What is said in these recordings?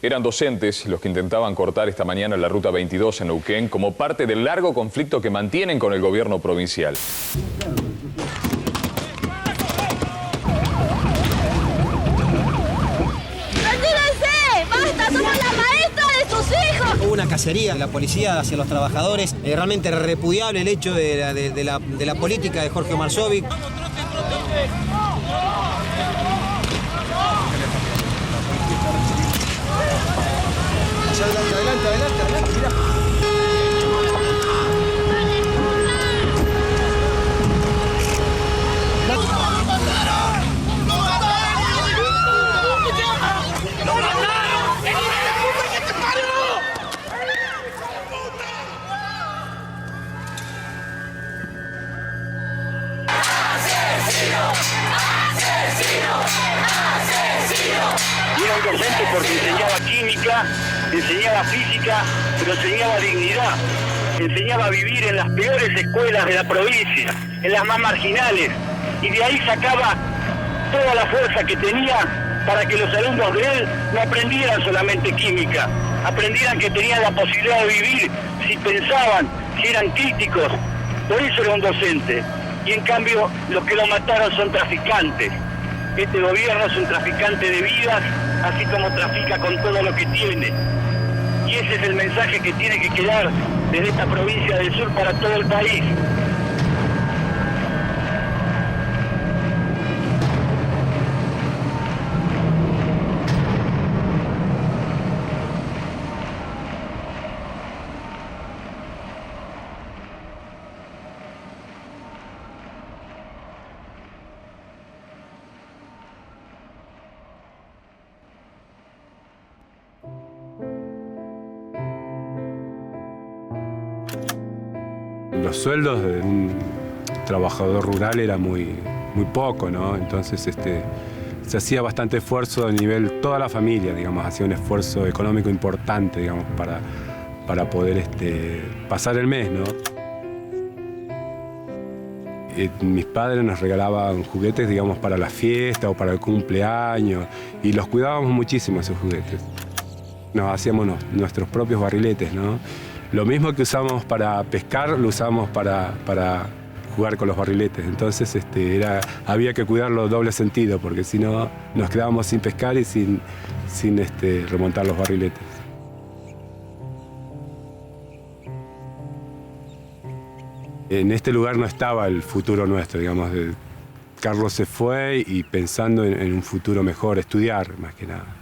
Eran docentes los que intentaban cortar esta mañana la Ruta 22 en Neuquén como parte del largo conflicto que mantienen con el gobierno provincial. Hubo una cacería de la policía hacia los trabajadores. Realmente repudiable el hecho de la política de Jorge Marzovic. Adelante, mirá. Y era un docente porque enseñaba química, enseñaba física, pero enseñaba dignidad. Enseñaba a vivir en las peores escuelas de la provincia, en las más marginales. Y de ahí sacaba toda la fuerza que tenía para que los alumnos de él no aprendieran solamente química, aprendieran que tenían la posibilidad de vivir si pensaban, si eran críticos. Por eso era un docente. Y en cambio, los que lo mataron son traficantes. Este gobierno es un traficante de vidas, así como trafica con todo lo que tiene. Y ese es el mensaje que tiene que quedar desde esta provincia del sur para todo el país. Los sueldos de un trabajador rural era muy poco, ¿no? Entonces se hacía bastante esfuerzo a nivel, toda la familia, digamos, hacía un esfuerzo económico importante, digamos, para poder pasar el mes, ¿no? Mis padres nos regalaban juguetes, digamos, para la fiesta o para el cumpleaños, y los cuidábamos muchísimo esos juguetes. Nos hacíamos nuestros propios barriletes, ¿no? Lo mismo que usamos para pescar, lo usamos para jugar con los barriletes. Entonces había que cuidarlo doble sentido, porque si no nos quedábamos sin pescar y sin remontar los barriletes. En este lugar no estaba el futuro nuestro, digamos. Carlos se fue y pensando en un futuro mejor, estudiar más que nada.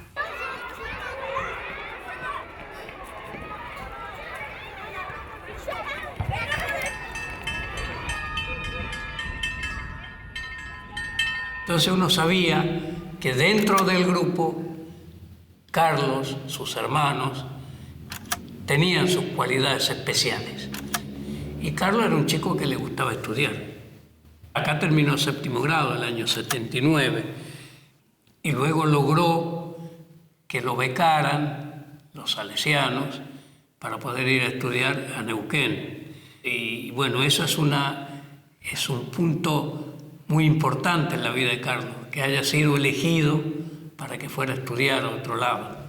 Entonces uno sabía que dentro del grupo, Carlos, sus hermanos, tenían sus cualidades especiales. Y Carlos era un chico que le gustaba estudiar. Acá terminó séptimo grado el año 79 y luego logró que lo becaran los salesianos para poder ir a estudiar a Neuquén. Y bueno, eso es un punto muy importante en la vida de Carlos, que haya sido elegido para que fuera a estudiar a otro lado.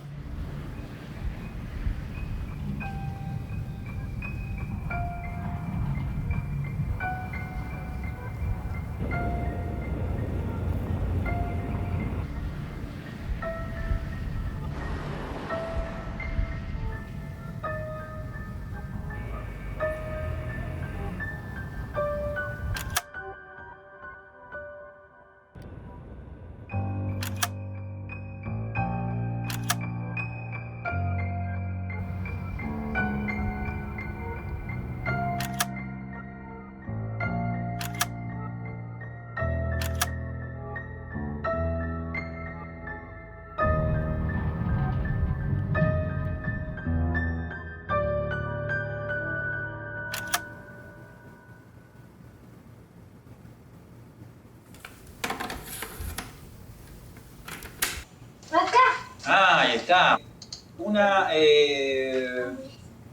Ahí está. Una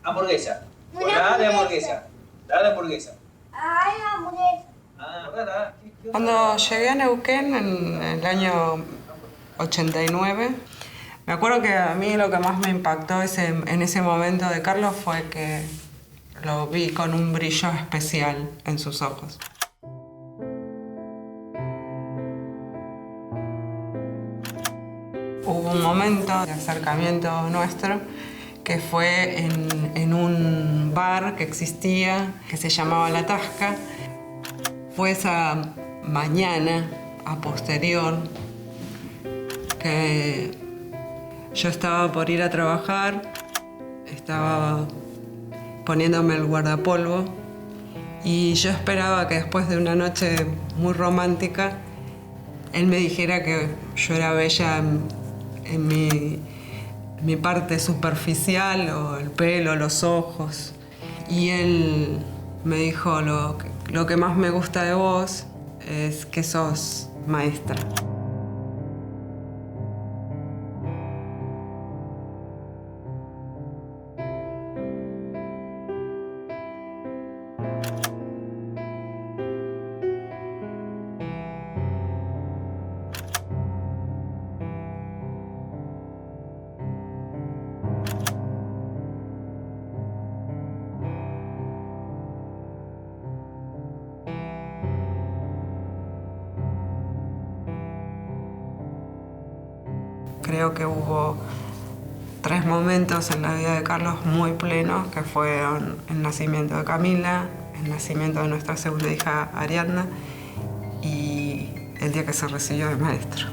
hamburguesa. La de hamburguesa. La de hamburguesa. Ay, hamburguesa. Ah, ¿verdad? Cuando llegué a Neuquén en el año 89, Me acuerdo que a mí lo que más me impactó en ese momento de Carlos fue que lo vi con un brillo especial en sus ojos. Hubo un momento de acercamiento nuestro que fue en un bar que existía, que se llamaba La Tasca. Fue esa mañana, a posterior, que yo estaba por ir a trabajar, estaba poniéndome el guardapolvo y yo esperaba que después de una noche muy romántica él me dijera que yo era bella en mi parte superficial, o el pelo, los ojos. Y él me dijo, lo que más me gusta de vos es que sos maestra. Creo que hubo 3 momentos en la vida de Carlos muy plenos, que fueron el nacimiento de Camila, el nacimiento de nuestra segunda hija Ariadna y el día que se recibió de maestro.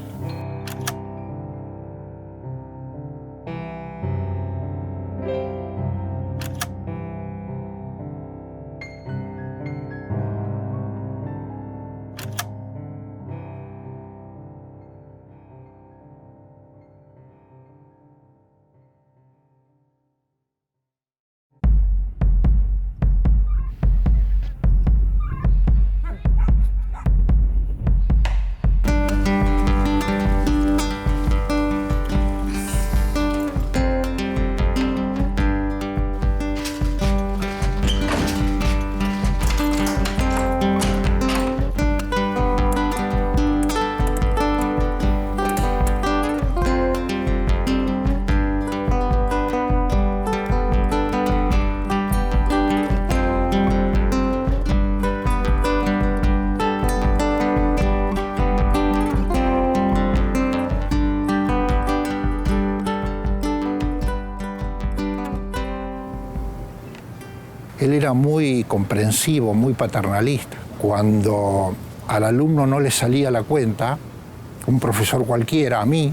Él era muy comprensivo, muy paternalista. Cuando al alumno no le salía la cuenta, un profesor cualquiera, a mí,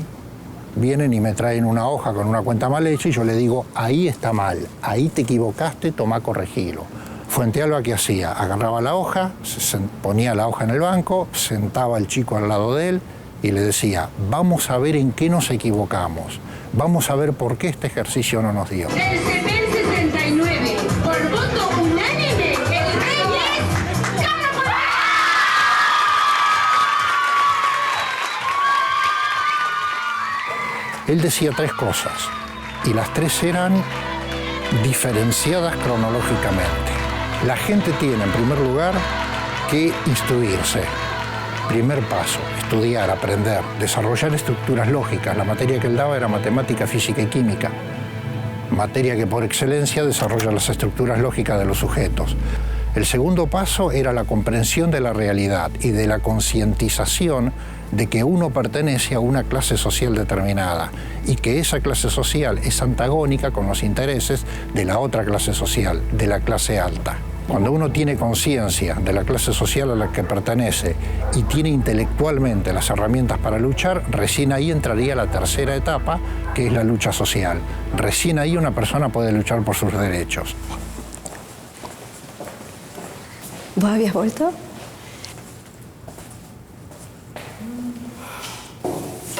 vienen y me traen una hoja con una cuenta mal hecha y yo le digo, ahí está mal, ahí te equivocaste, toma, corregilo. Fuentealba, ¿qué hacía? Agarraba la hoja, ponía la hoja en el banco, sentaba al chico al lado de él y le decía, vamos a ver en qué nos equivocamos, vamos a ver por qué este ejercicio no nos dio. Del CEPEN 69, por voto unánime, el rey es Carlos Morales. Él decía 3 cosas y las 3 eran diferenciadas cronológicamente. La gente tiene, en primer lugar, que instruirse. Primer paso, estudiar, aprender, desarrollar estructuras lógicas. La materia que él daba era matemática, física y química. Materia que por excelencia desarrolla las estructuras lógicas de los sujetos. El segundo paso era la comprensión de la realidad y de la concientización de que uno pertenece a una clase social determinada y que esa clase social es antagónica con los intereses de la otra clase social, de la clase alta. Cuando uno tiene conciencia de la clase social a la que pertenece y tiene intelectualmente las herramientas para luchar, recién ahí entraría la tercera etapa, que es la lucha social. Recién ahí una persona puede luchar por sus derechos. ¿Vos habías vuelto?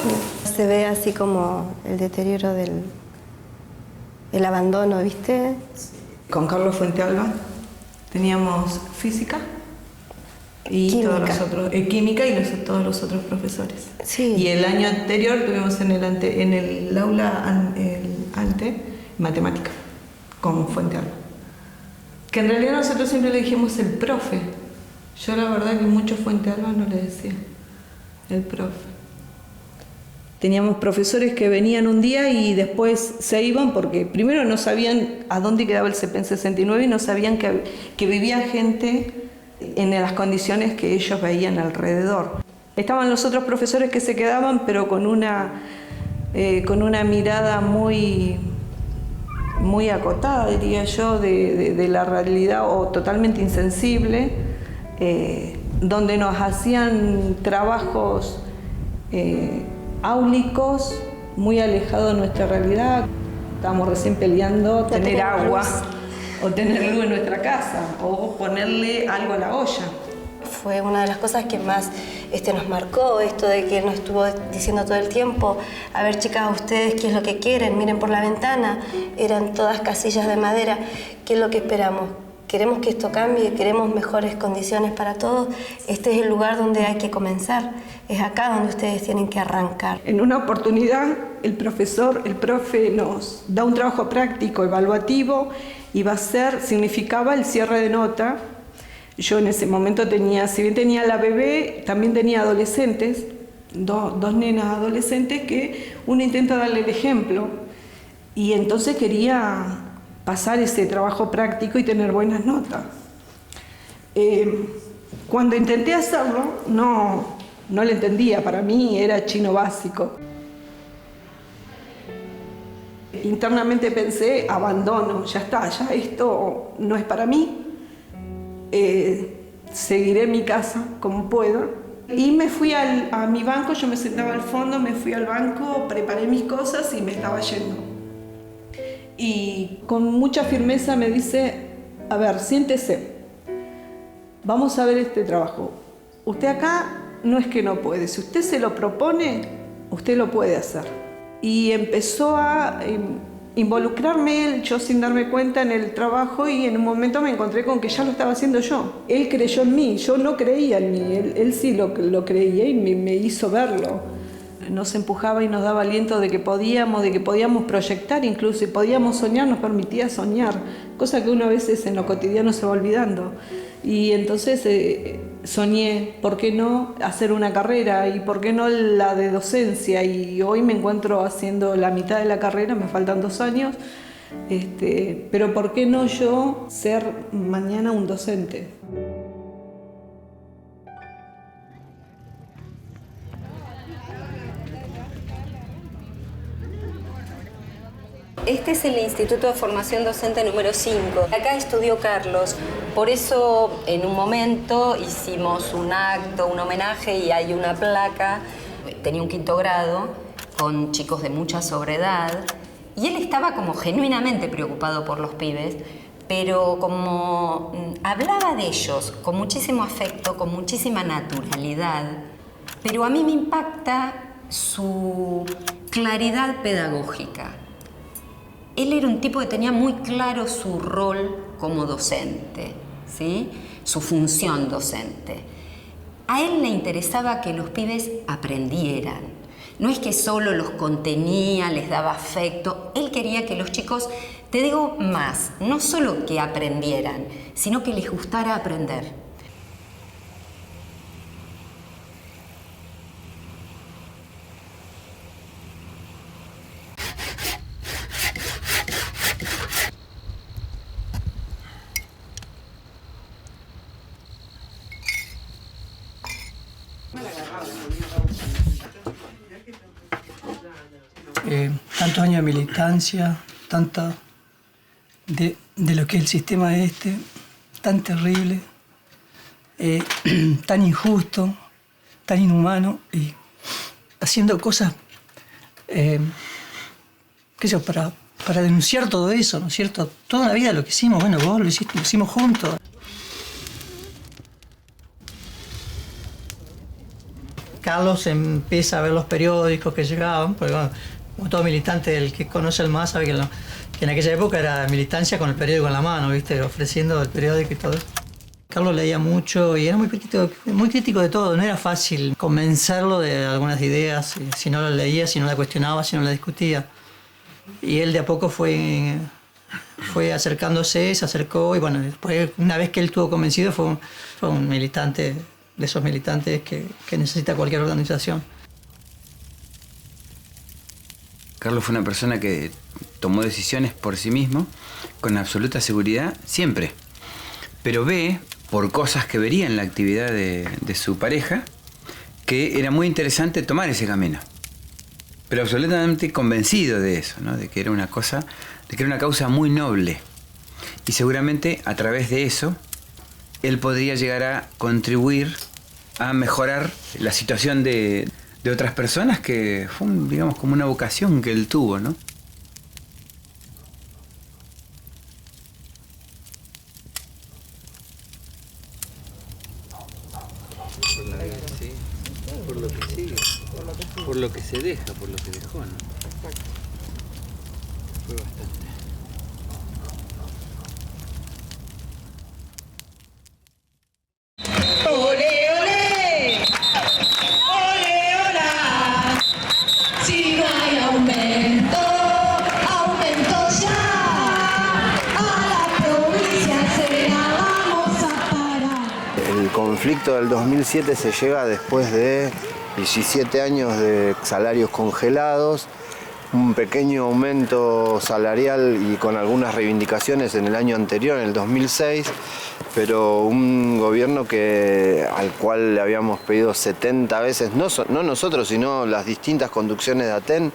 Sí. Se ve así como el deterioro del abandono, ¿viste? Con Carlos Fuentealba teníamos física y Química. todos los otros, química y todos los otros profesores. Sí. Y el año anterior tuvimos en el aula ante matemática con Fuentealba. Que en realidad nosotros siempre le dijimos el profe. Yo la verdad que mucho Fuentealba no le decía. El profe. Teníamos profesores que venían un día y después se iban porque primero no sabían a dónde quedaba el CEPEN 69 y no sabían que vivía gente en las condiciones que ellos veían alrededor. Estaban los otros profesores que se quedaban, pero con una mirada muy acotada, diría yo, de la realidad, o totalmente insensible, donde nos hacían trabajos áulicos, muy alejados de nuestra realidad. Estábamos recién peleando tener agua o tener luz en nuestra casa o ponerle algo a la olla. Fue una de las cosas que más nos marcó, esto de que nos estuvo diciendo todo el tiempo: a ver, chicas, ustedes qué es lo que quieren, miren por la ventana. Eran todas casillas de madera. ¿Qué es lo que esperamos? Queremos que esto cambie, queremos mejores condiciones para todos. Este es el lugar donde hay que comenzar. Es acá donde ustedes tienen que arrancar. En una oportunidad, el profe nos da un trabajo práctico, evaluativo, y significaba el cierre de nota. Yo en ese momento si bien tenía la bebé, también tenía adolescentes, dos nenas adolescentes que uno intenta darle el ejemplo. Y entonces quería pasar ese trabajo práctico y tener buenas notas. Cuando intenté hacerlo, no lo entendía, para mí era chino básico. Internamente pensé: abandono, ya está, ya esto no es para mí. Seguiré mi casa como pueda. Y me fui a mi banco, yo me sentaba al fondo, me fui al banco, preparé mis cosas y me estaba yendo. Y con mucha firmeza me dice: a ver, siéntese, vamos a ver este trabajo. Usted acá no es que no puede, si usted se lo propone, usted lo puede hacer. Y empezó a involucrarme él, yo sin darme cuenta, en el trabajo, y en un momento me encontré con que ya lo estaba haciendo yo. Él creyó en mí, yo no creía en mí, él sí lo creía y me hizo verlo. Nos empujaba y nos daba aliento de que podíamos proyectar, incluso, y podíamos soñar, nos permitía soñar, cosa que uno a veces en lo cotidiano se va olvidando. Y entonces soñé, ¿por qué no hacer una carrera? ¿Y por qué no la de docencia? Y hoy me encuentro haciendo la mitad de la carrera, me faltan 2 años, pero ¿por qué no yo ser mañana un docente? Este es el Instituto de Formación Docente número 5. Acá estudió Carlos. Por eso, en un momento, hicimos un acto, un homenaje, y hay una placa. Tenía un 5º grado con chicos de mucha sobredad. Y él estaba como genuinamente preocupado por los pibes, pero como hablaba de ellos con muchísimo afecto, con muchísima naturalidad. Pero a mí me impacta su claridad pedagógica. Él era un tipo que tenía muy claro su rol como docente, ¿sí? Su función docente. A él le interesaba que los pibes aprendieran. No es que solo los contenía, les daba afecto. Él quería que los chicos, te digo más, no solo que aprendieran, sino que les gustara aprender. Tantos años de militancia, tanto de lo que es el sistema tan terrible, tan injusto, tan inhumano, y haciendo cosas para denunciar todo eso, ¿no es cierto? Toda la vida lo que hicimos, bueno, vos lo hicimos juntos. Carlos empieza a ver los periódicos que llegaban, porque bueno, como todo militante, el que conoce el MAS sabe que en aquella época era militancia con el periódico en la mano, ¿viste? Ofreciendo el periódico y todo. Carlos leía mucho y era muy crítico de todo. No era fácil convencerlo de algunas ideas, si no lo leía, si no la cuestionaba, si no la discutía. Y él de a poco fue acercándose, se acercó, y bueno, después, una vez que él estuvo convencido, fue un militante, de esos militantes que necesita cualquier organización. Carlos fue una persona que tomó decisiones por sí mismo, con absoluta seguridad, siempre. Pero ve, por cosas que vería en la actividad de su pareja, que era muy interesante tomar ese camino. Pero absolutamente convencido de eso, ¿no? De que era una causa muy noble. Y seguramente a través de eso, él podría llegar a contribuir a mejorar la situación de otras personas, que fue, digamos, como una vocación que él tuvo, ¿no? Por lo que sigue, por lo que se deja, por lo que dejó, ¿no? Fue bastante. ¡Ole, ole! ¡Ole, hola! Si no hay aumento, aumento ya. A la provincia se la vamos a parar. El conflicto del 2007 se llega después de 17 años de salarios congelados, un pequeño aumento salarial y con algunas reivindicaciones en el año anterior, en el 2006, pero un gobierno al cual le habíamos pedido 70 veces, no nosotros, sino las distintas conducciones de ATEN,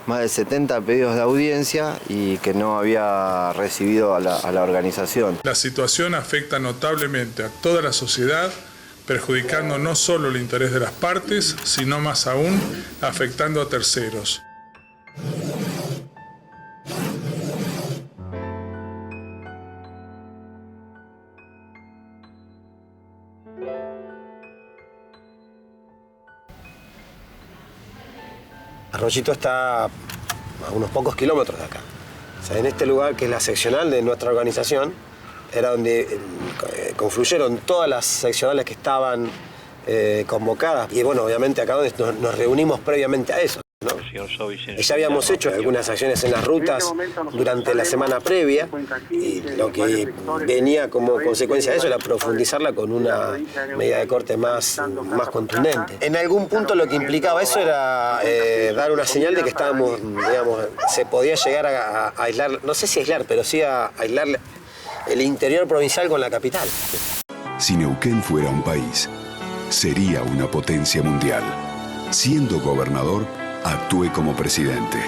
más de 70 pedidos de audiencia y que no había recibido a la organización. La situación afecta notablemente a toda la sociedad, perjudicando no solo el interés de las partes, sino más aún afectando a terceros. Arroyito está a unos pocos kilómetros de acá. O sea, en este lugar, que es la seccional de nuestra organización, era donde confluyeron todas las seccionales que estaban convocadas. Y bueno, obviamente acá donde nos reunimos previamente a eso, ¿no? Ya habíamos hecho algunas acciones en las rutas durante la semana previa, y lo que venía como consecuencia de eso era profundizarla con una medida de corte más contundente. En algún punto lo que implicaba eso era dar una señal de que estábamos, digamos, se podía llegar a aislar, no sé si aislar, pero sí a aislar el interior provincial con la capital. Si Neuquén fuera un país, sería una potencia mundial. Siendo gobernador, actué como presidente.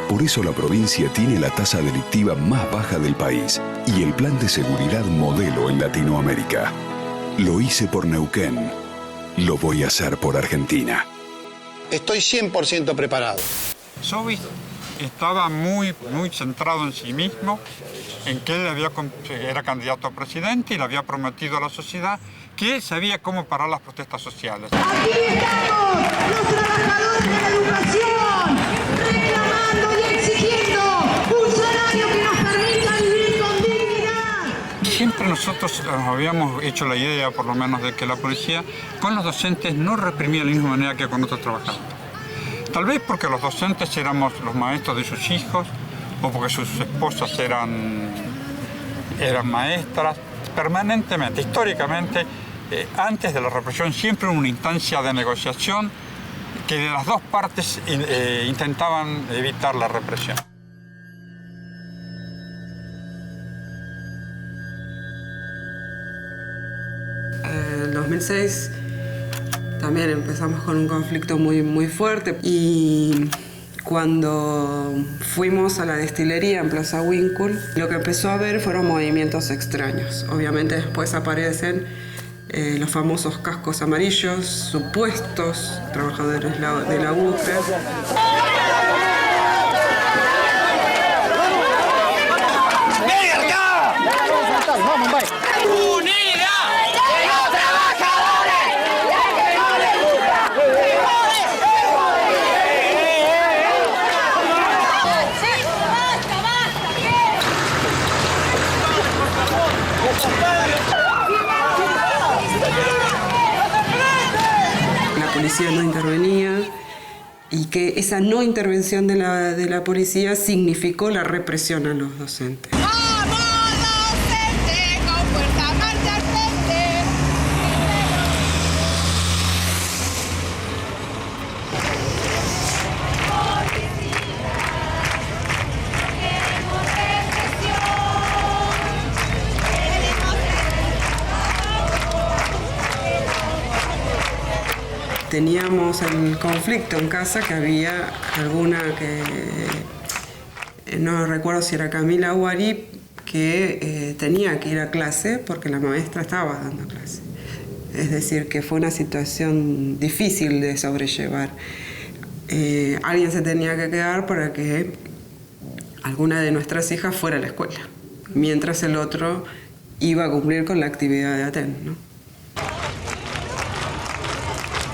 Por eso la provincia tiene la tasa delictiva más baja del país y el plan de seguridad modelo en Latinoamérica. Lo hice por Neuquén. Lo voy a hacer por Argentina. Estoy 100% preparado. Sobi estaba muy centrado en sí mismo, en que él era candidato a presidente y le había prometido a la sociedad que él sabía cómo parar las protestas sociales. Aquí estamos, los trabajadores de la educación, reclamando y exigiendo un salario que nos permita vivir con dignidad. Siempre nosotros habíamos hecho la idea, por lo menos, de que la policía con los docentes no reprimía de la misma manera que con otros trabajadores. Tal vez porque los docentes éramos los maestros de sus hijos, o porque sus esposas eran maestras. Permanentemente, históricamente, antes de la represión siempre hubo una instancia de negociación que de las dos partes intentaban evitar la represión. En 2006 también empezamos con un conflicto muy fuerte, y cuando fuimos a la destilería en Plaza Winkle, lo que empezó a ver fueron movimientos extraños. Obviamente después aparecen los famosos cascos amarillos, supuestos trabajadores de la UCRE. La policía no intervenía, y que esa no intervención de la policía significó la represión a los docentes. teníamos el conflicto en casa que había alguna que, no recuerdo si era Camila Guarí, que tenía que ir a clase porque la maestra estaba dando clase. Es decir, que fue una situación difícil de sobrellevar. Alguien se tenía que quedar para que alguna de nuestras hijas fuera a la escuela, mientras el otro iba a cumplir con la actividad de ATEN, ¿no?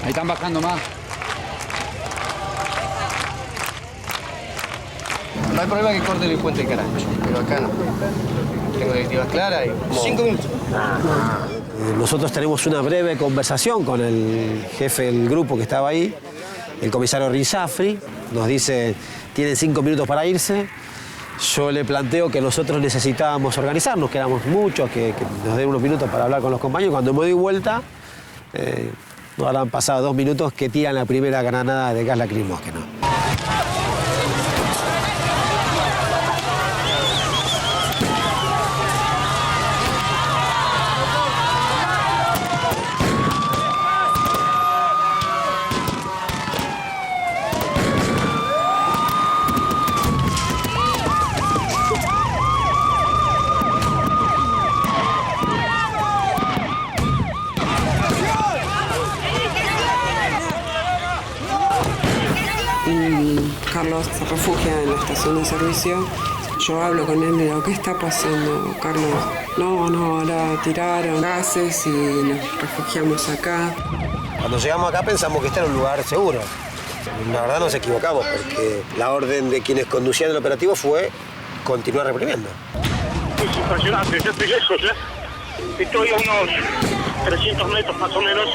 Ahí están bajando más. No hay problema que corte el puente de Carancho, pero acá no. Tengo directivas claras y 5 minutos. Nosotros tenemos una breve conversación con el jefe del grupo que estaba ahí, el comisario Rizafri. Nos dice, tienen 5 minutos para irse. Yo le planteo que nosotros necesitábamos organizarnos, que éramos muchos, que nos den unos minutos para hablar con los compañeros. Cuando me doy vuelta, no habrán pasado 2 minutos que tiran la primera granada de gas lacrimógeno. Carlos se refugia en la estación de servicio. Yo hablo con él y le digo, ¿qué está pasando, Carlos? No, ahora tiraron gases y nos refugiamos acá. Cuando llegamos acá pensamos que este era un lugar seguro. La verdad nos equivocamos porque la orden de quienes conducían el operativo fue continuar reprimiendo. Es impresionante, ya estoy lejos, ¿eh? Estoy a unos 300 metros más o menos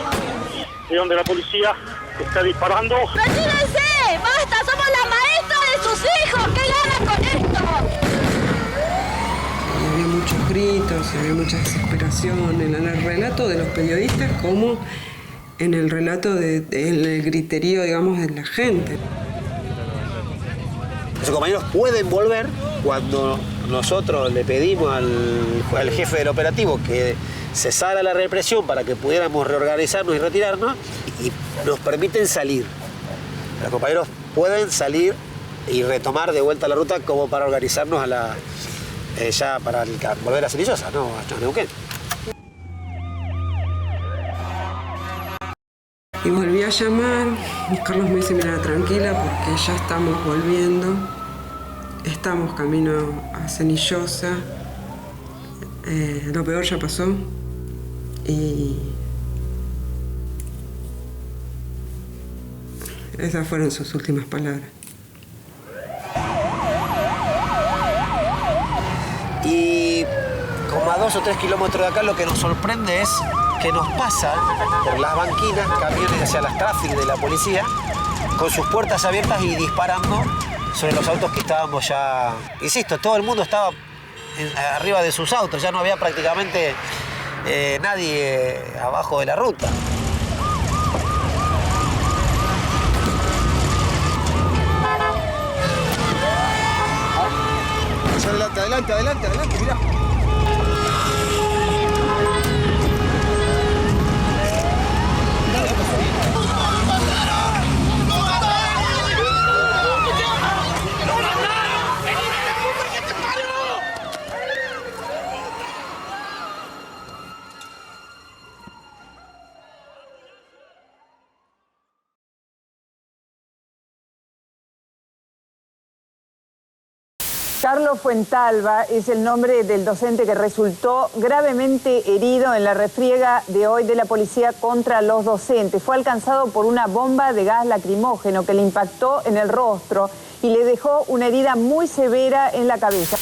de donde la policía está disparando. ¡Retírese! ¡Basta! ¡Somos la maestra de sus hijos! ¿Qué ganan con esto? Y había muchos gritos, y había mucha desesperación en el relato de los periodistas como en el relato del griterío, digamos, de la gente. Los compañeros pueden volver cuando nosotros le pedimos al jefe del operativo que cesara la represión para que pudiéramos reorganizarnos y retirarnos, y nos permiten salir. Los compañeros pueden salir y retomar de vuelta la ruta como para organizarnos ya para volver a Cenillosa, ¿no? A Neuquén. Y volví a llamar, y Carlos me dice, mira, tranquila, porque ya estamos volviendo. Estamos camino a Cenillosa. Lo peor ya pasó. Y esas fueron sus últimas palabras. Y como a 2 o 3 kilómetros de acá, lo que nos sorprende es que nos pasan por las banquinas camiones hacia las tráficas de la policía con sus puertas abiertas y disparando sobre los autos que estábamos ya... Insisto, todo el mundo estaba arriba de sus autos, ya no había prácticamente nadie abajo de la ruta. Adelante, mirá. Carlos Fuentalba es el nombre del docente que resultó gravemente herido en la refriega de hoy de la policía contra los docentes. Fue alcanzado por una bomba de gas lacrimógeno que le impactó en el rostro y le dejó una herida muy severa en la cabeza.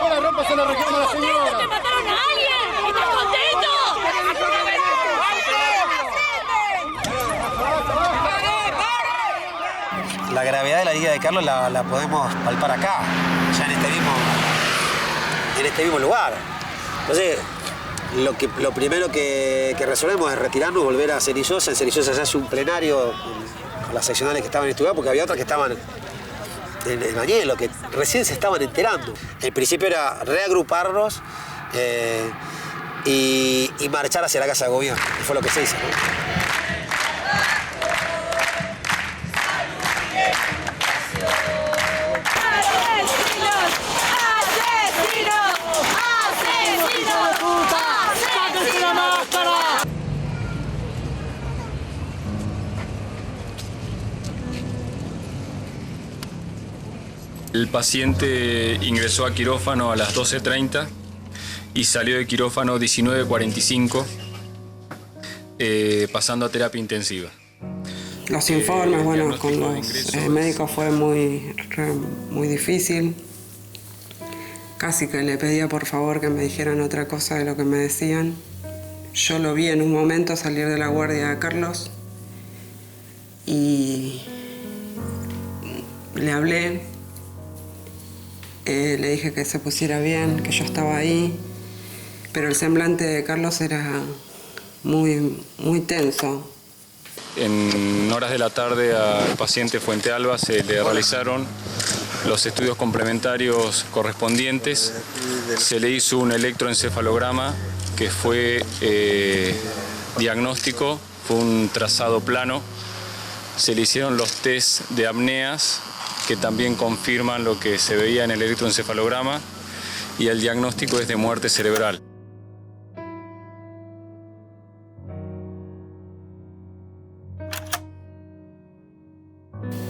¡Hola, rompa, se lo reclama a la señora! ¡Te mataron a alguien! ¿Estás contento? La gravedad de la herida de Carlos la podemos palpar acá, ya en este mismo lugar. Entonces, lo primero que resolvemos es retirarnos, volver a Cerillosa. En Cerillosa se hace un plenario con las seccionales que estaban en este lugar, porque había otras que estaban en Bañelo, que recién se estaban enterando. El principio era reagruparnos y marchar hacia la Casa de Gobierno, que fue lo que se hizo, ¿no? El paciente ingresó a quirófano a las 12:30 y salió de quirófano 19:45, pasando a terapia intensiva. Los informes, bueno, con los médicos fue muy difícil. Casi que le pedía por favor que me dijeran otra cosa de lo que me decían. Yo lo vi en un momento salir de la guardia de Carlos y le hablé. Le dije que se pusiera bien, que yo estaba ahí, pero el semblante de Carlos era muy tenso. En horas de la tarde al paciente Fuente Alba se le realizaron los estudios complementarios correspondientes. Se le hizo un electroencefalograma que fue diagnóstico, fue un trazado plano. Se le hicieron los test de apneas, que también confirman lo que se veía en el electroencefalograma, y el diagnóstico es de muerte cerebral.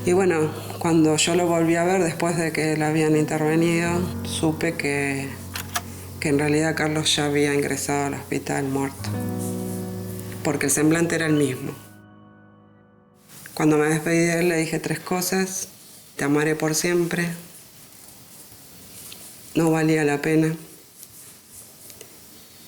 Y bueno, cuando yo lo volví a ver después de que le habían intervenido, supe que en realidad Carlos ya había ingresado al hospital muerto, porque el semblante era el mismo. Cuando me despedí de él le dije 3 cosas. Te amaré por siempre. No valía la pena.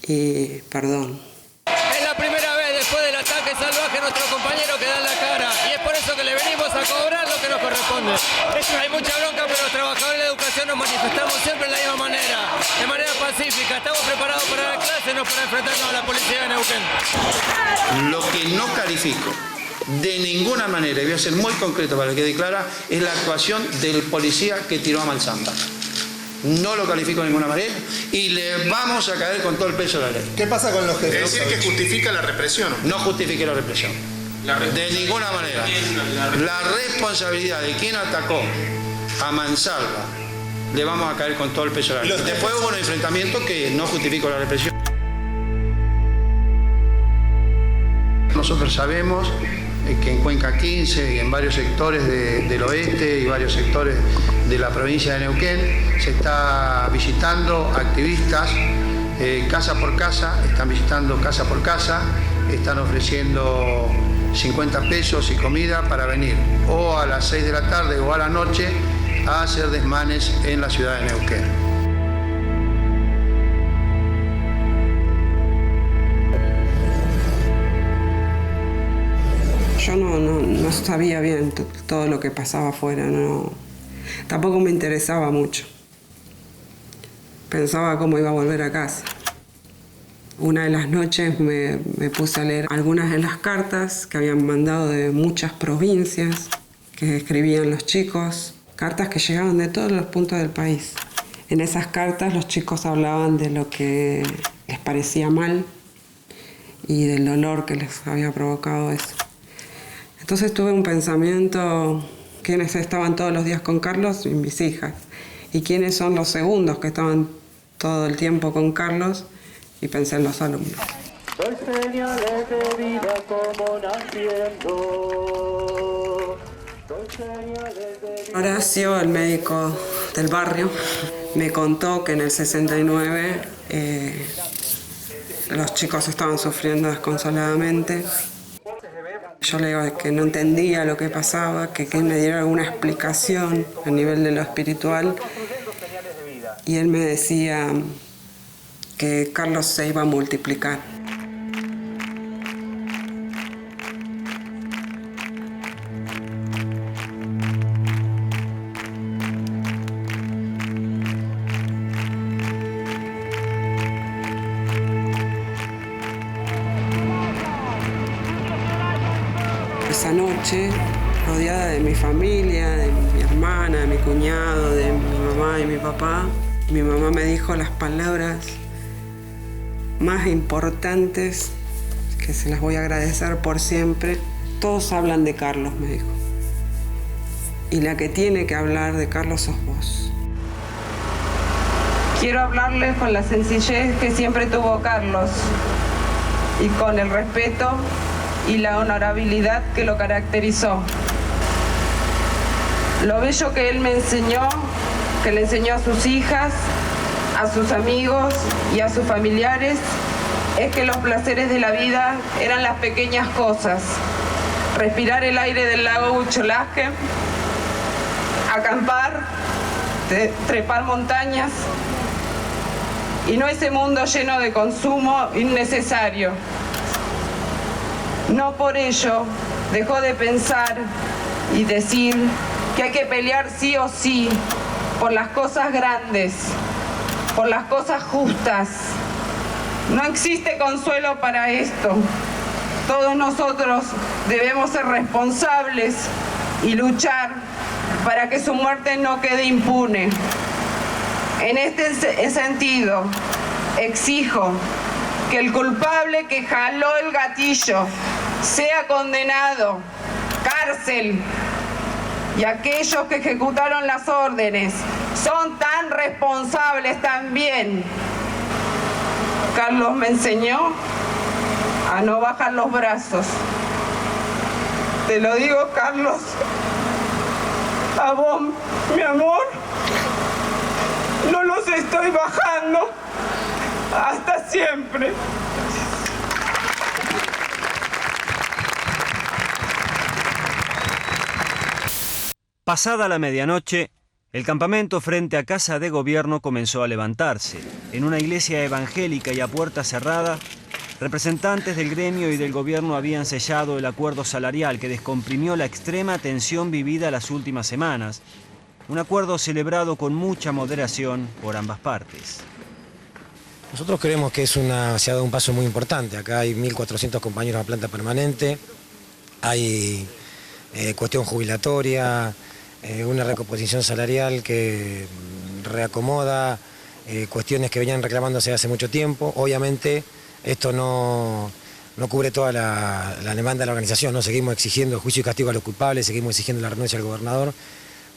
Y perdón. Es la primera vez después del ataque salvaje a nuestro compañero que da la cara. Y es por eso que le venimos a cobrar lo que nos corresponde. Hay mucha bronca, pero los trabajadores de la educación nos manifestamos siempre de la misma manera. De manera pacífica. Estamos preparados para dar clases, no para enfrentarnos a la policía de Neuquén. Lo que no califico de ninguna manera, y voy a ser muy concreto para que quede clara, es la actuación del policía que tiró a Malzamba. No lo califico de ninguna manera y le vamos a caer con todo el peso de la ley. ¿Qué pasa con los jefes? Es decir, que justifica la represión. No justifique la represión. De ninguna manera. La responsabilidad de quien atacó a Mansalva, le vamos a caer con todo el peso de la ley. Después hubo un enfrentamiento que no justificó la represión. Nosotros sabemos que en Cuenca 15 y en varios sectores del oeste y varios sectores de la provincia de Neuquén se está visitando activistas casa por casa, están visitando casa por casa, están ofreciendo 50 pesos y comida para venir o a las 6 de la tarde o a la noche a hacer desmanes en la ciudad de Neuquén. Yo no sabía bien todo lo que pasaba afuera, tampoco me interesaba mucho. Pensaba cómo iba a volver a casa. Una de las noches me puse a leer algunas de las cartas que habían mandado de muchas provincias, que escribían los chicos, cartas que llegaban de todos los puntos del país. En esas cartas los chicos hablaban de lo que les parecía mal y del dolor que les había provocado eso. Entonces tuve un pensamiento, ¿quiénes estaban todos los días con Carlos? Y mis hijas. ¿Y quiénes son los segundos que estaban todo el tiempo con Carlos? Y pensé en los alumnos. Soy señales de vida como naciendo. Horacio, el médico del barrio, me contó que en el 69 los chicos estaban sufriendo desconsoladamente. Yo le digo que no entendía lo que pasaba, que me diera alguna explicación a nivel de lo espiritual. Y él me decía que Carlos se iba a multiplicar. esa noche, rodeada de mi familia, de mi hermana, de mi cuñado, de mi mamá y mi papá. Mi mamá me dijo las palabras más importantes, que se las voy a agradecer por siempre. Todos hablan de Carlos, me dijo. Y la que tiene que hablar de Carlos sos vos. Quiero hablarles con la sencillez que siempre tuvo Carlos y con el respeto y la honorabilidad que lo caracterizó. Lo bello que él me enseñó, que le enseñó a sus hijas, a sus amigos y a sus familiares, es que los placeres de la vida eran las pequeñas cosas. Respirar el aire del lago Hucholaje, acampar, trepar montañas, y no ese mundo lleno de consumo innecesario. No por ello dejó de pensar y decir que hay que pelear sí o sí por las cosas grandes, por las cosas justas. No existe consuelo para esto. Todos nosotros debemos ser responsables y luchar para que su muerte no quede impune. En este sentido, exijo que el culpable que jaló el gatillo sea condenado, cárcel, y aquellos que ejecutaron las órdenes son tan responsables también. Carlos me enseñó a no bajar los brazos. Te lo digo, Carlos, a vos, mi amor, no los estoy bajando. Hasta siempre. Pasada la medianoche, el campamento frente a Casa de Gobierno comenzó a levantarse. En una iglesia evangélica y a puerta cerrada, representantes del gremio y del gobierno habían sellado el acuerdo salarial que descomprimió la extrema tensión vivida las últimas semanas. Un acuerdo celebrado con mucha moderación por ambas partes. Nosotros creemos que se ha dado un paso muy importante. Acá hay 1.400 compañeros a planta permanente, hay cuestión jubilatoria, una recomposición salarial que reacomoda cuestiones que venían reclamándose hace mucho tiempo. Obviamente esto no cubre toda la demanda de la organización, ¿no? Seguimos exigiendo juicio y castigo a los culpables, seguimos exigiendo la renuncia al gobernador,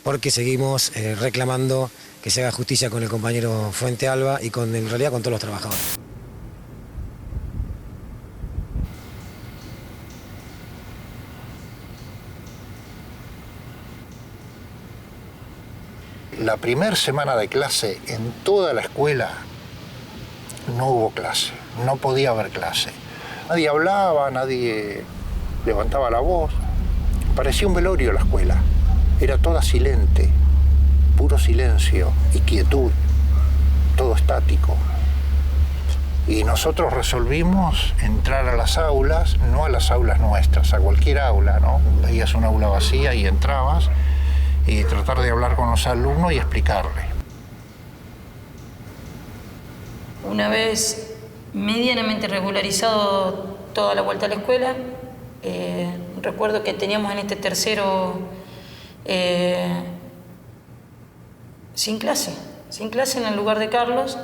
porque seguimos reclamando que se haga justicia con el compañero Fuente Alba y en realidad con todos los trabajadores. La primera semana de clase en toda la escuela no hubo clase, no podía haber clase. Nadie hablaba, nadie levantaba la voz. Parecía un velorio la escuela. Era toda silente, puro silencio y quietud, todo estático. Y nosotros resolvimos entrar a las aulas, no a las aulas nuestras, a cualquier aula, ¿no? Veías una aula vacía y entrabas, y tratar de hablar con los alumnos y explicarles. Una vez medianamente regularizado toda la vuelta a la escuela, recuerdo que teníamos en este tercero sin clase en el lugar de Carlos.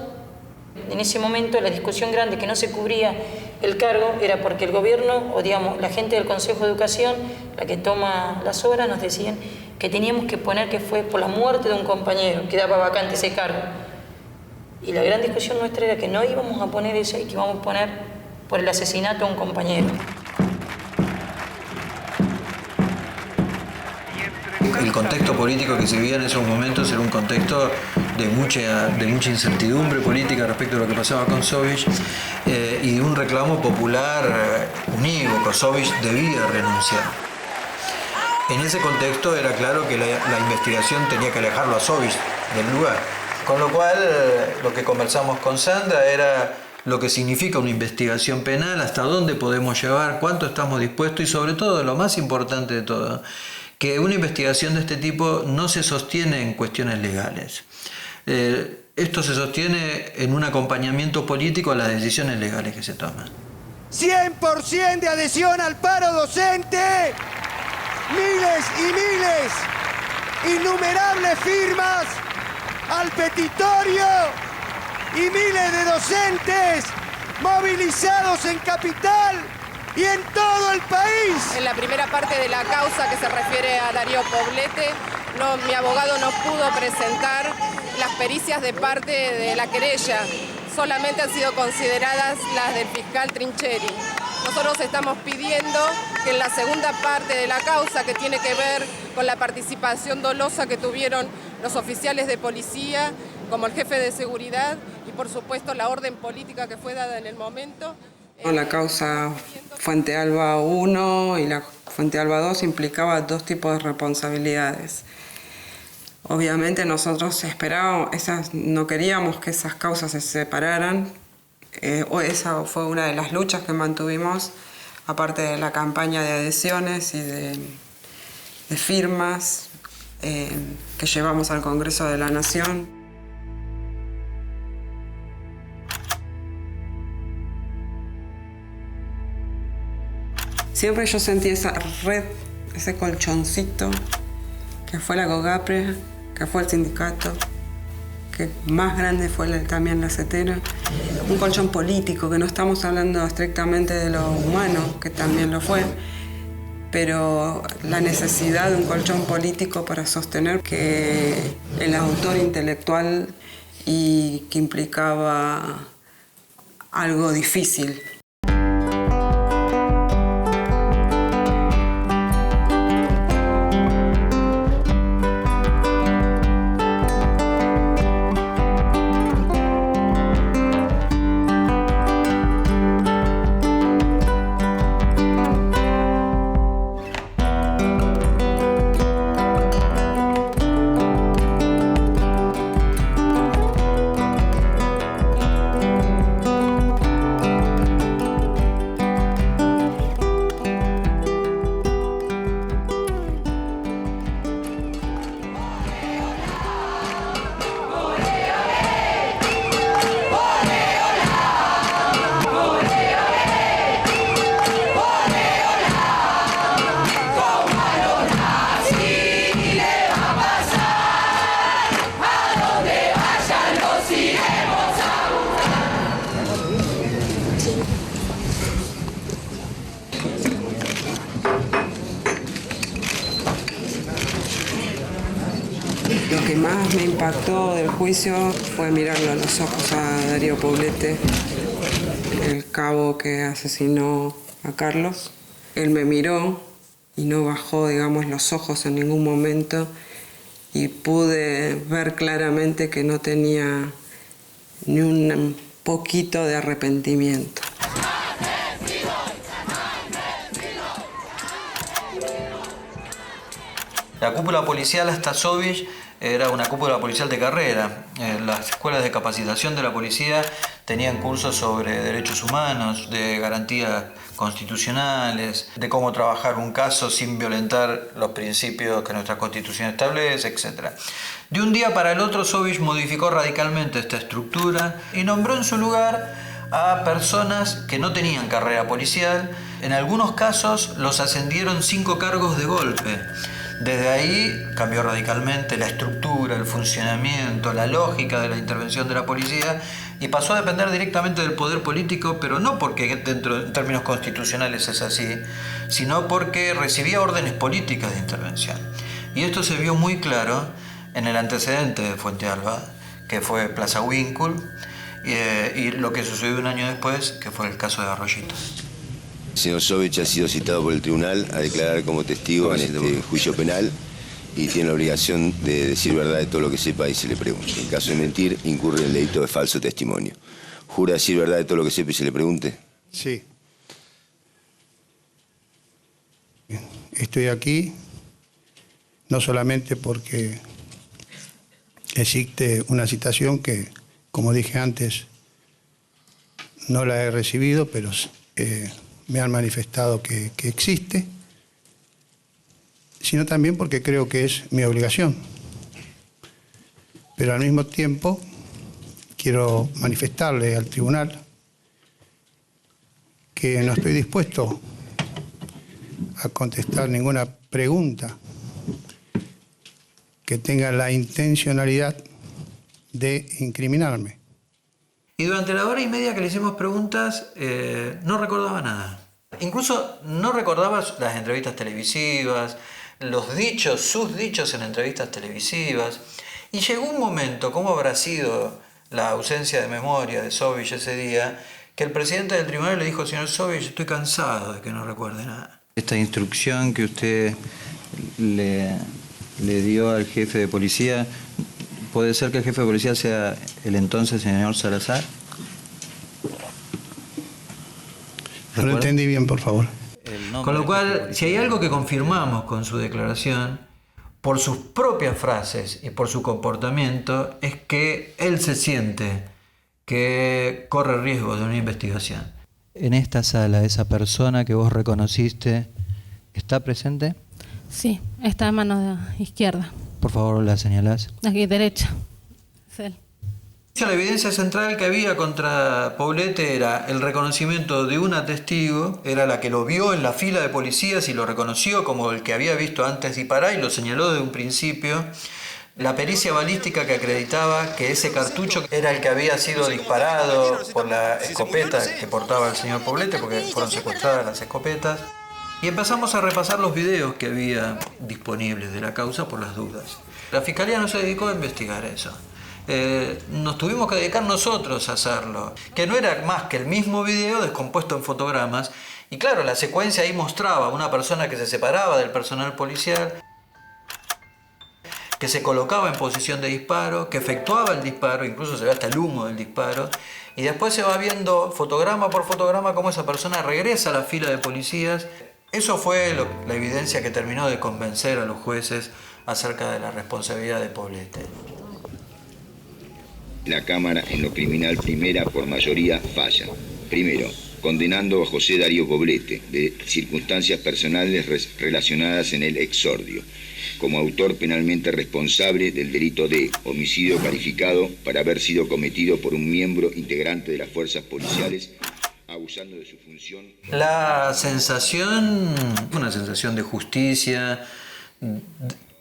En ese momento la discusión grande que no se cubría el cargo era porque el gobierno, o digamos la gente del Consejo de Educación, la que toma las obras, nos decían que teníamos que poner que fue por la muerte de un compañero, que daba vacante ese cargo. Y la gran discusión nuestra era que no íbamos a poner eso y que íbamos a poner por el asesinato a un compañero. El contexto político que se vivía en esos momentos era un contexto de mucha incertidumbre política respecto a lo que pasaba con Sovich y de un reclamo popular unívoco. Sovich debía renunciar. En ese contexto era claro que la investigación tenía que alejarlo a Sovich del lugar. Con lo cual, lo que conversamos con Sandra era lo que significa una investigación penal, hasta dónde podemos llevar, cuánto estamos dispuestos y sobre todo, lo más importante de todo, que una investigación de este tipo no se sostiene en cuestiones legales. Esto se sostiene en un acompañamiento político a las decisiones legales que se toman. 100% de adhesión al paro docente. miles y miles, innumerables firmas al petitorio y miles de docentes movilizados en Capital y en todo el país. En la primera parte de la causa que se refiere a Darío Poblete, mi abogado no pudo presentar las pericias de parte de la querella. Solamente han sido consideradas las del fiscal Trincheri. Nosotros estamos pidiendo que en la segunda parte de la causa, que tiene que ver con la participación dolosa que tuvieron los oficiales de policía, como el jefe de seguridad y por supuesto la orden política que fue dada en el momento. La causa Fuente Alba 1 y la Fuente Alba 2 implicaba dos tipos de responsabilidades. Obviamente nosotros no queríamos que esas causas se separaran, esa fue una de las luchas que mantuvimos, aparte de la campaña de adhesiones y de firmas que llevamos al Congreso de la Nación. Siempre yo sentí esa red, ese colchoncito, que fue la COGAPRE, que fue el sindicato, que más grande fue también la CETERA. Un colchón político, que no estamos hablando estrictamente de lo humano, que también lo fue, pero la necesidad de un colchón político para sostener que el autor intelectual y que implicaba algo difícil. Lo que más me impactó del juicio fue mirarlo a los ojos a Darío Poblete, el cabo que asesinó a Carlos. Él me miró y no bajó, digamos, los ojos en ningún momento y pude ver claramente que no tenía ni un poquito de arrepentimiento. La cúpula policial hasta Sovich era una cúpula policial de carrera. Las escuelas de capacitación de la policía tenían cursos sobre derechos humanos, de garantías constitucionales, de cómo trabajar un caso sin violentar los principios que nuestra Constitución establece, etc. De un día para el otro, Sovich modificó radicalmente esta estructura y nombró en su lugar a personas que no tenían carrera policial. En algunos casos los ascendieron 5 cargos de golpe. Desde ahí cambió radicalmente la estructura, el funcionamiento, la lógica de la intervención de la policía y pasó a depender directamente del poder político, pero no porque en términos constitucionales es así, sino porque recibía órdenes políticas de intervención. Y esto se vio muy claro en el antecedente de Fuente Alba, que fue Plaza Winkle, y lo que sucedió un año después, que fue el caso de Arroyito. El señor Sovich ha sido citado por el tribunal a declarar como testigo en este juicio penal y tiene la obligación de decir verdad de todo lo que sepa y se le pregunte. En caso de mentir, incurre en el delito de falso testimonio. ¿Jura decir verdad de todo lo que sepa y se le pregunte? Sí. Estoy aquí no solamente porque existe una citación que, como dije antes, no la he recibido, pero me han manifestado que existe, sino también porque creo que es mi obligación. Pero al mismo tiempo quiero manifestarle al tribunal que no estoy dispuesto a contestar ninguna pregunta que tenga la intencionalidad de incriminarme. Y durante la hora y media que le hicimos preguntas, no recordaba nada. Incluso no recordaba las entrevistas televisivas, sus dichos en entrevistas televisivas. Y llegó un momento, ¿cómo habrá sido la ausencia de memoria de Sovich ese día?, que el presidente del tribunal le dijo: señor Sovich, estoy cansado de que no recuerde nada. Esta instrucción que usted le dio al jefe de policía, ¿puede ser que el jefe de policía sea el entonces señor Salazar? No lo entendí bien, por favor. Con lo cual, si hay algo que confirmamos con su declaración, por sus propias frases y por su comportamiento, es que él se siente que corre riesgo de una investigación. En esta sala, esa persona que vos reconociste, ¿está presente? Sí, está en mano izquierda. Por favor, la señalás. Aquí derecha. Es él. La evidencia central que había contra Poblete era el reconocimiento de una testigo, era la que lo vio en la fila de policías y lo reconoció como el que había visto antes disparar y lo señaló desde un principio. La pericia balística que acreditaba que ese cartucho era el que había sido disparado por la escopeta que portaba el señor Poblete, porque fueron secuestradas las escopetas. Y empezamos a repasar los videos que había disponibles de la causa por las dudas. La Fiscalía no se dedicó a investigar eso. Nos tuvimos que dedicar nosotros a hacerlo, que no era más que el mismo video descompuesto en fotogramas. Y claro, la secuencia ahí mostraba a una persona que se separaba del personal policial, que se colocaba en posición de disparo, que efectuaba el disparo, incluso se ve hasta el humo del disparo, y después se va viendo fotograma por fotograma cómo esa persona regresa a la fila de policías. Eso fue la evidencia que terminó de convencer a los jueces acerca de la responsabilidad de Poblete. La Cámara en lo criminal primera por mayoría falla. Primero, condenando a José Darío Poblete de circunstancias personales relacionadas en el exordio, como autor penalmente responsable del delito de homicidio calificado para haber sido cometido por un miembro integrante de las fuerzas policiales abusando de su función. La sensación, una sensación de justicia,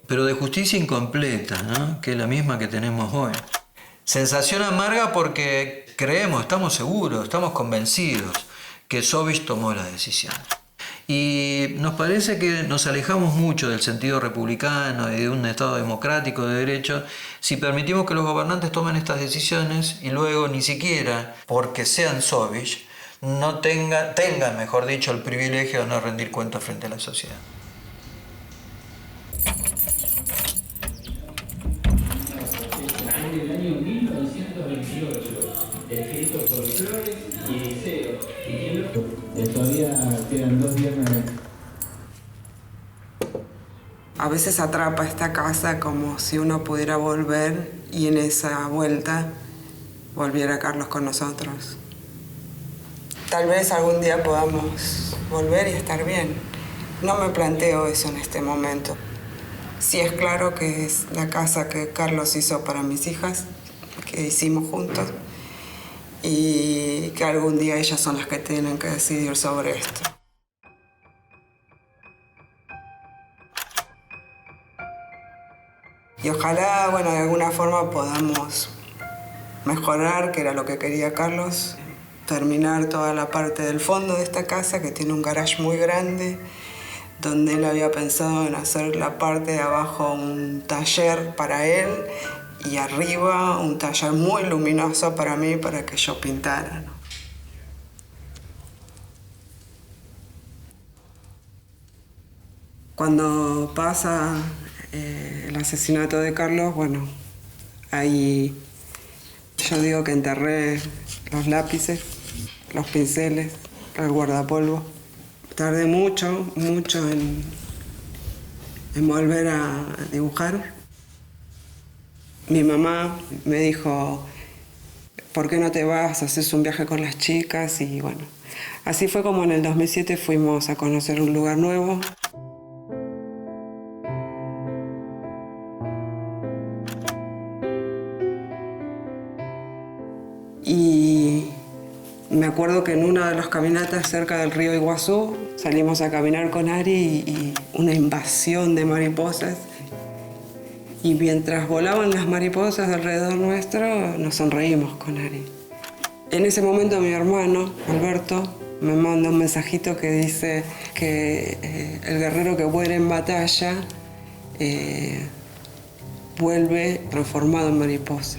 pero de justicia incompleta, ¿no?, que es la misma que tenemos hoy. Sensación amarga porque creemos, estamos seguros, estamos convencidos que Sovich tomó la decisión. Y nos parece que nos alejamos mucho del sentido republicano y de un Estado democrático de derecho si permitimos que los gobernantes tomen estas decisiones y luego ni siquiera, porque sean Sovich, no tengan, mejor dicho, el privilegio de no rendir cuentas frente a la sociedad. En el año 1928, escrito por Flores y Liceo, todavía quedan 2 viernes. A veces atrapa esta casa como si uno pudiera volver y en esa vuelta volviera Carlos con nosotros. Tal vez algún día podamos volver y estar bien. No me planteo eso en este momento. Sí es claro que es la casa que Carlos hizo para mis hijas, que hicimos juntos, y que algún día ellas son las que tienen que decidir sobre esto. Y ojalá, bueno, de alguna forma podamos mejorar, que era lo que quería Carlos, terminar toda la parte del fondo de esta casa, que tiene un garage muy grande, donde él había pensado en hacer la parte de abajo un taller para él y arriba un taller muy luminoso para mí, para que yo pintara, ¿no? Cuando pasa el asesinato de Carlos, bueno, ahí yo digo que enterré los lápices, los pinceles, el guardapolvo. Tardé mucho en volver a dibujar. Mi mamá me dijo, ¿por qué no te vas? Haces un viaje con las chicas. Y bueno, así fue como en el 2007 fuimos a conocer un lugar nuevo. Y Me acuerdo que en una de las caminatas cerca del río Iguazú salimos a caminar con Ari y una invasión de mariposas. Y mientras volaban las mariposas alrededor nuestro, nos sonreímos con Ari. En ese momento mi hermano, Alberto, me manda un mensajito que dice que el guerrero que muere en batalla vuelve transformado en mariposa.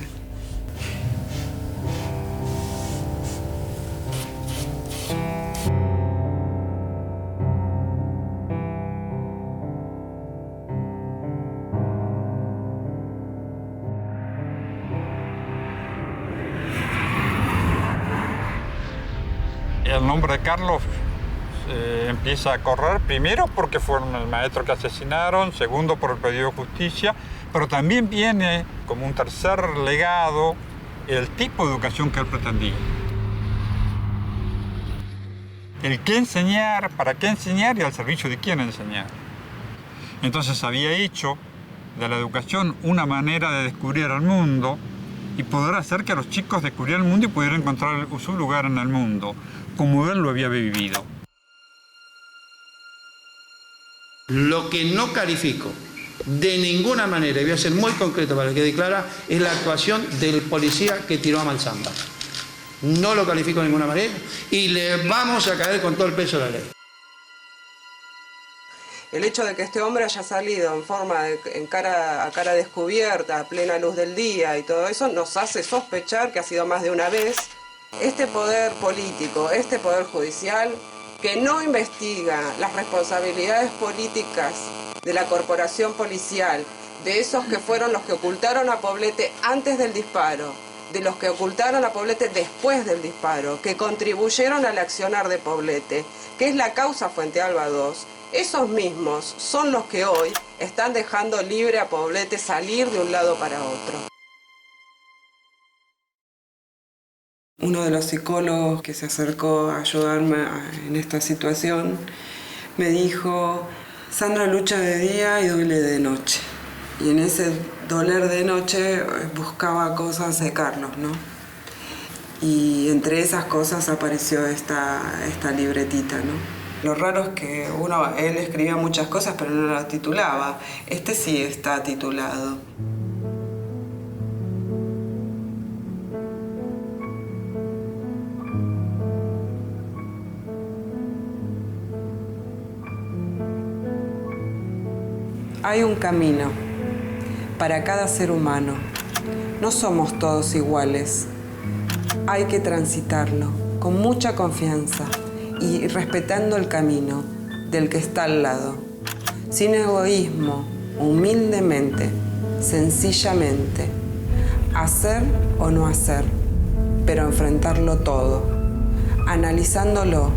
El nombre de Carlos empieza a correr, primero porque fueron el maestro que asesinaron, segundo por el pedido de justicia, pero también viene como un tercer legado el tipo de educación que él pretendía. El qué enseñar, para qué enseñar y al servicio de quién enseñar. Entonces había hecho de la educación una manera de descubrir el mundo y poder hacer que los chicos descubrieran el mundo y pudieran encontrar su lugar en el mundo, como él lo había vivido. Lo que no califico de ninguna manera, y voy a ser muy concreto para que quede clara, es la actuación del policía que tiró a Malzamba. No lo califico de ninguna manera y le vamos a caer con todo el peso de la ley. El hecho de que este hombre haya salido en forma a cara descubierta, a plena luz del día y todo eso, nos hace sospechar que ha sido más de una vez este poder político, este poder judicial, que no investiga las responsabilidades políticas de la corporación policial, de esos que fueron los que ocultaron a Poblete antes del disparo, de los que ocultaron a Poblete después del disparo, que contribuyeron al accionar de Poblete, que es la causa Fuente Alba II. Esos mismos son los que hoy están dejando libre a Poblete salir de un lado para otro. Uno de los psicólogos que se acercó a ayudarme en esta situación me dijo: Sandra lucha de día y duele de noche. Y en ese doler de noche buscaba cosas de Carlos, ¿no? Y entre esas cosas apareció esta libretita, ¿no? Lo raro es que él escribía muchas cosas pero no las titulaba. Este sí está titulado. Hay un camino para cada ser humano. No somos todos iguales. Hay que transitarlo con mucha confianza y respetando el camino del que está al lado. Sin egoísmo, humildemente, sencillamente. Hacer o no hacer, pero enfrentarlo todo. Analizándolo,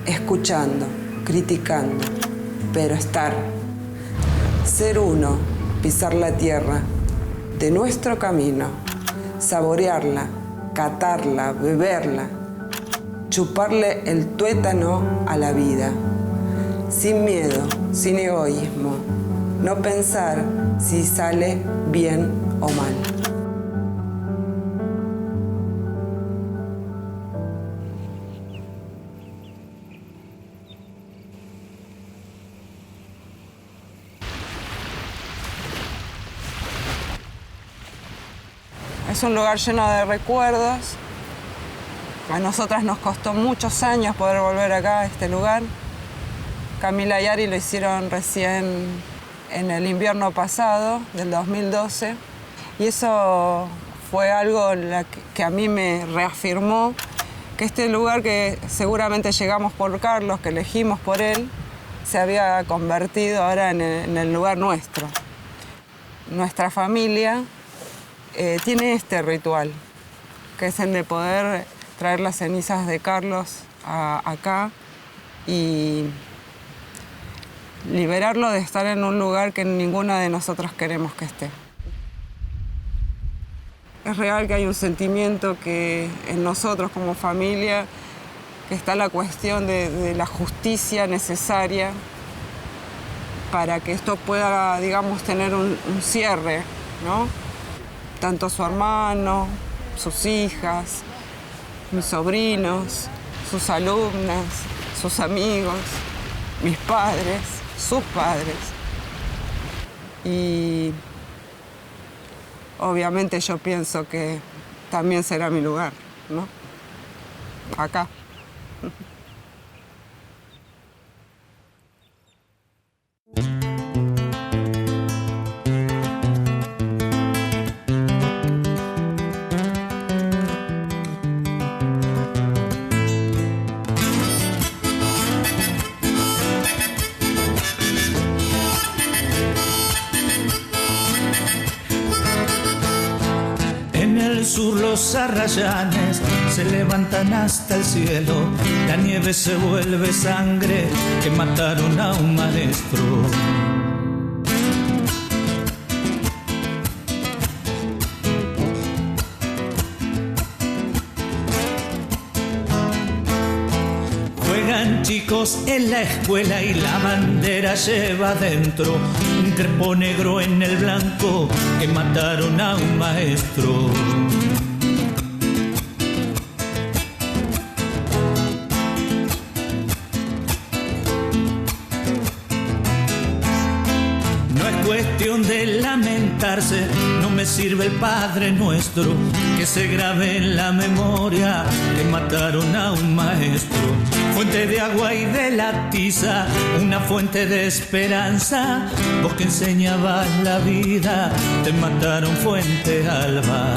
escuchando, criticando, pero estar. Ser uno, pisar la tierra de nuestro camino, saborearla, catarla, beberla, chuparle el tuétano a la vida, sin miedo, sin egoísmo, no pensar si sale bien o mal. Es un lugar lleno de recuerdos. A nosotras nos costó muchos años poder volver acá a este lugar. Camila y Ari lo hicieron recién en el invierno pasado, del 2012. Y eso fue algo que a mí me reafirmó que este lugar que seguramente llegamos por Carlos, que elegimos por él, se había convertido ahora en el lugar nuestro. Nuestra familia tiene este ritual, que es el de poder traer las cenizas de Carlos acá y liberarlo de estar en un lugar que ninguna de nosotros queremos que esté. Es real que hay un sentimiento que en nosotros como familia, que está la cuestión de la justicia necesaria para que esto pueda, digamos, tener un cierre, ¿no? Tanto su hermano, sus hijas, mis sobrinos, sus alumnas, sus amigos, mis padres, sus padres. Y obviamente yo pienso que también será mi lugar, ¿no? Acá. Los arrayanes se levantan hasta el cielo, la nieve se vuelve sangre que mataron a un maestro. Juegan chicos en la escuela y la bandera lleva dentro un crepo negro en el blanco que mataron a un maestro. De lamentarse, no me sirve el Padre Nuestro, que se grabe en la memoria que mataron a un maestro. Fuente de agua y de la tiza, una fuente de esperanza, vos que enseñabas la vida, te mataron Fuente Alba.